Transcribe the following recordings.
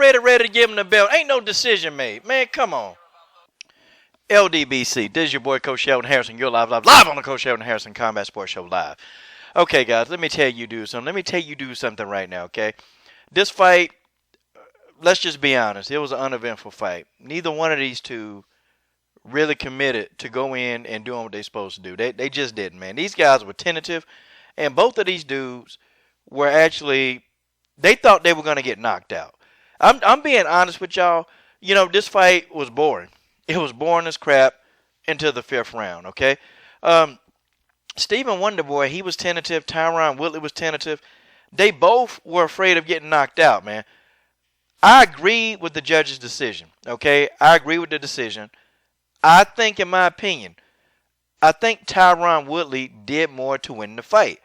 already ready to give him the belt. Ain't no decision made. Man, come on. LDBC, this is your boy Coach Sheldon Harrison. You're live on the Coach Sheldon Harrison Combat Sports Show live. Okay, guys, let me tell you something. Let me tell you do something right now, okay? This fight, let's just be honest. It was an uneventful fight. Neither one of these two really committed to go in and doing what they're supposed to do. They just didn't, man. These guys were tentative, and both of these dudes were actually, they thought they were going to get knocked out. I'm being honest with y'all. You know, this fight was boring. It was boring as crap until the 5th round, okay? Stephen Wonderboy, he was tentative. Tyron Woodley was tentative. They both were afraid of getting knocked out, man. I agree with the judge's decision, okay? I agree with the decision. I think, in my opinion, I think Tyron Woodley did more to win the fight.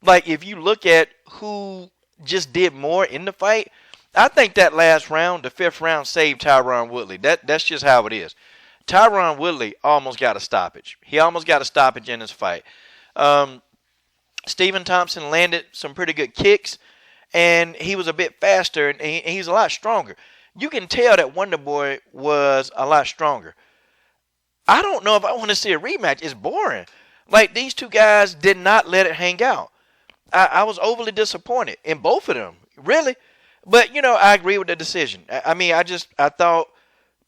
Like, if you look at who just did more in the fight, I think that last round, the 5th round, saved Tyron Woodley. That's just how it is. Tyron Woodley almost got a stoppage. He almost got a stoppage in his fight. Stephen Thompson landed some pretty good kicks, and he was a bit faster, and he's a lot stronger. You can tell that Wonderboy was a lot stronger. I don't know if I want to see a rematch. It's boring. Like, these two guys did not let it hang out. I was overly disappointed in both of them, really. But, you know, I agree with the decision. I mean, I thought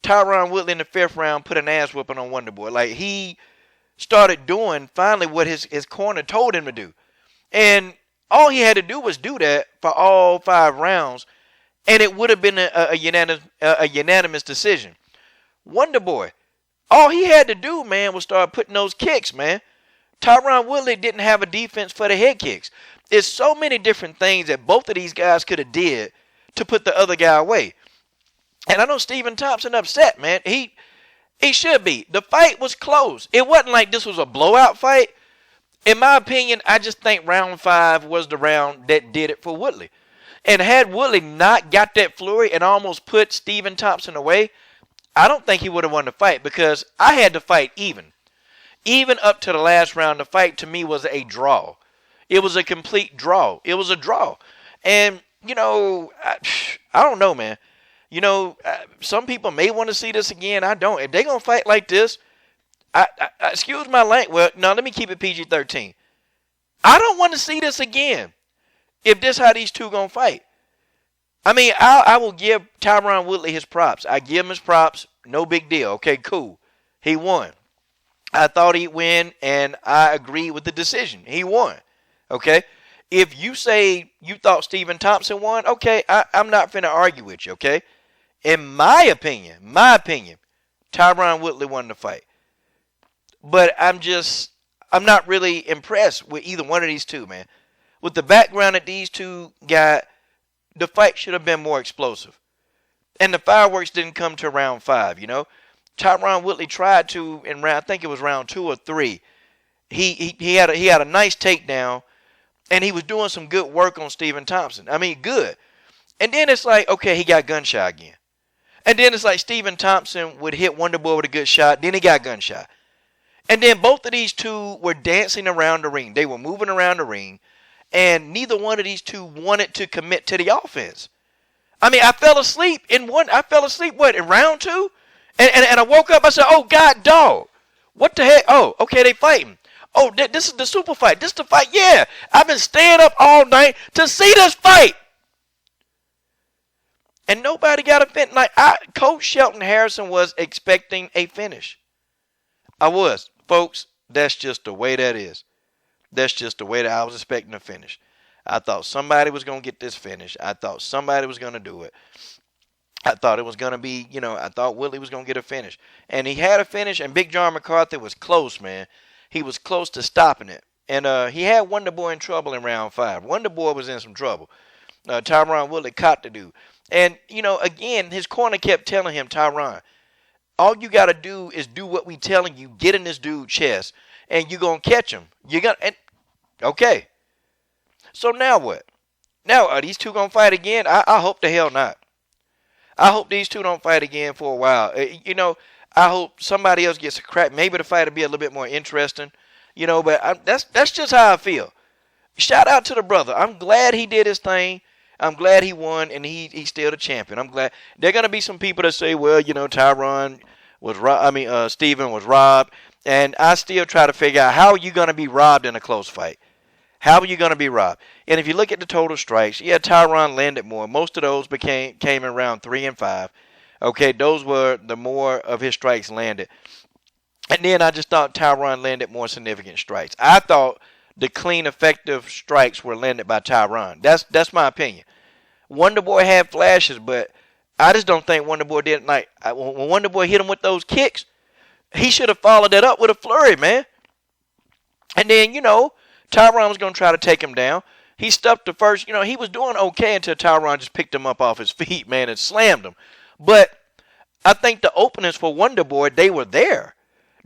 Tyron Woodley in the 5th round put an ass whooping on Wonderboy. Like, he started doing finally what his corner told him to do. And all he had to do was do that for all 5 rounds, and it would have been a unanimous decision. Wonderboy, all he had to do, man, was start putting those kicks, man. Tyron Woodley didn't have a defense for the head kicks. There's so many different things that both of these guys could have did to put the other guy away. And I know Stephen Thompson upset, man. He should be. The fight was close. It wasn't like this was a blowout fight. In my opinion, I just think round 5 was the round that did it for Woodley. And had Woodley not got that flurry and almost put Stephen Thompson away, I don't think he would have won the fight, because I had the fight even. Even up to the last round, the fight to me was a draw. It was a complete draw. It was a draw. And, you know, I don't know, man. You know, some people may want to see this again. I don't. If they're going to fight like this, excuse my language. Well, no, let me keep it PG-13. I don't want to see this again if this how these two going to fight. I mean, I will give Tyron Woodley his props. I give him his props. No big deal. Okay, cool. He won. I thought he'd win, and I agree with the decision. He won. Okay? If you say you thought Stephen Thompson won, okay, I'm not finna argue with you, okay? In my opinion, Tyron Woodley won the fight. But I'm not really impressed with either one of these two, man. With the background that these two got, the fight should have been more explosive. And the fireworks didn't come to round 5, you know? Tyron Woodley tried to in round, I think it was round 2 or 3. He had a nice takedown, and he was doing some good work on Stephen Thompson. I mean, good. And then it's like, okay, he got gunshot again. And then it's like Stephen Thompson would hit Wonderboy with a good shot, then he got gunshot. And then both of these two were dancing around the ring. They were moving around the ring, and neither one of these two wanted to commit to the offense. I mean, I fell asleep in round 2? And I woke up, I said, oh, God, dog. What the heck? Oh, okay, they fighting. Oh, this is the super fight. This is the fight. Yeah, I've been staying up all night to see this fight. And nobody got a finish. Like, Coach Sheldon Harrison was expecting a finish. I was. Folks, that's just the way that is. That's just the way that I was expecting a finish. I thought somebody was going to get this finish. I thought somebody was going to do it. I thought it was going to be, you know, I thought Woodley was going to get a finish. And he had a finish, and Big John McCarthy was close, man. He was close to stopping it. And he had Wonderboy in trouble in round 5. Wonderboy was in some trouble. Tyron Woodley caught the dude. And, you know, again, his corner kept telling him, Tyron, all you got to do is do what we telling you. Get in this dude's chest, and you're going to catch him. Okay. So now what? Now, are these two going to fight again? I hope the hell not. I hope these two don't fight again for a while. You know, I hope somebody else gets a crack. Maybe the fight will be a little bit more interesting. You know, but that's just how I feel. Shout out to the brother. I'm glad he did his thing. I'm glad he won, and he's still the champion. I'm glad. There are going to be some people that say, well, Tyron was robbed. Steven was robbed. And I still try to figure out, how are you going to be robbed in a close fight? How are you going to be robbed? And if you look at the total strikes, yeah, Tyron landed more. Most of those came in round 3 and 5. Okay, those were the more of his strikes landed. And then I just thought Tyron landed more significant strikes. I thought the clean, effective strikes were landed by Tyron. That's my opinion. Wonder Boy had flashes, but I just don't think Wonder Boy did. Like, when Wonder Boy hit him with those kicks, he should have followed that up with a flurry, man. And then, Tyron was going to try to take him down. He stuffed the first, he was doing okay until Tyron just picked him up off his feet, man, and slammed him. But I think the openings for Wonder Boy, they were there.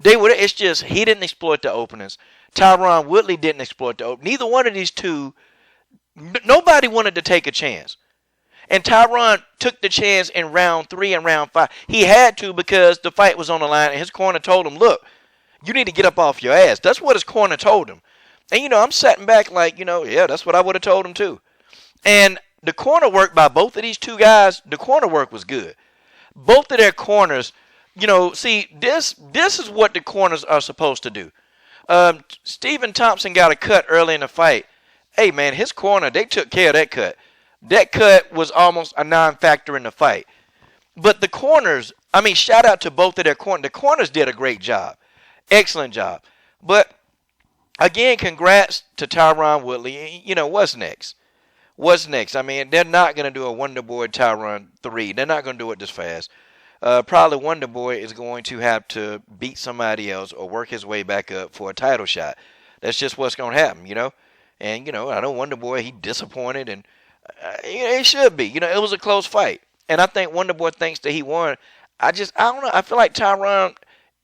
It's just he didn't exploit the openings. Tyron Woodley didn't exploit the openings. Neither one of these two, nobody wanted to take a chance. And Tyron took the chance in round 3 and round 5. He had to, because the fight was on the line, and his corner told him, look, you need to get up off your ass. That's what his corner told him. And, I'm sitting back like, yeah, that's what I would have told him too. And the corner work by both of these two guys, the corner work was good. Both of their corners, see, this is what the corners are supposed to do. Stephen Thompson got a cut early in the fight. Hey, man, his corner, they took care of that cut. That cut was almost a non-factor in the fight. But the corners, shout out to both of their corners. The corners did a great job. Excellent job. But, again, congrats to Tyron Woodley. What's next? What's next? They're not going to do a Wonder Boy Tyron 3. They're not going to do it this fast. Probably Wonder Boy is going to have to beat somebody else or work his way back up for a title shot. That's just what's going to happen, And, I know Wonder Boy, he disappointed, and it should be. It was a close fight. And I think Wonder Boy thinks that he won. I don't know. I feel like Tyron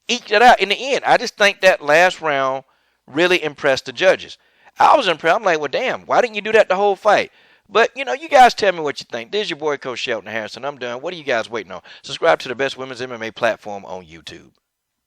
eked it out in the end. I just think that last round really impressed the judges. I was impressed. I'm like, well, damn, why didn't you do that the whole fight? But, you guys tell me what you think. This is your boy, Coach Shelton Harrison. I'm done. What are you guys waiting on? Subscribe to the best women's MMA platform on YouTube.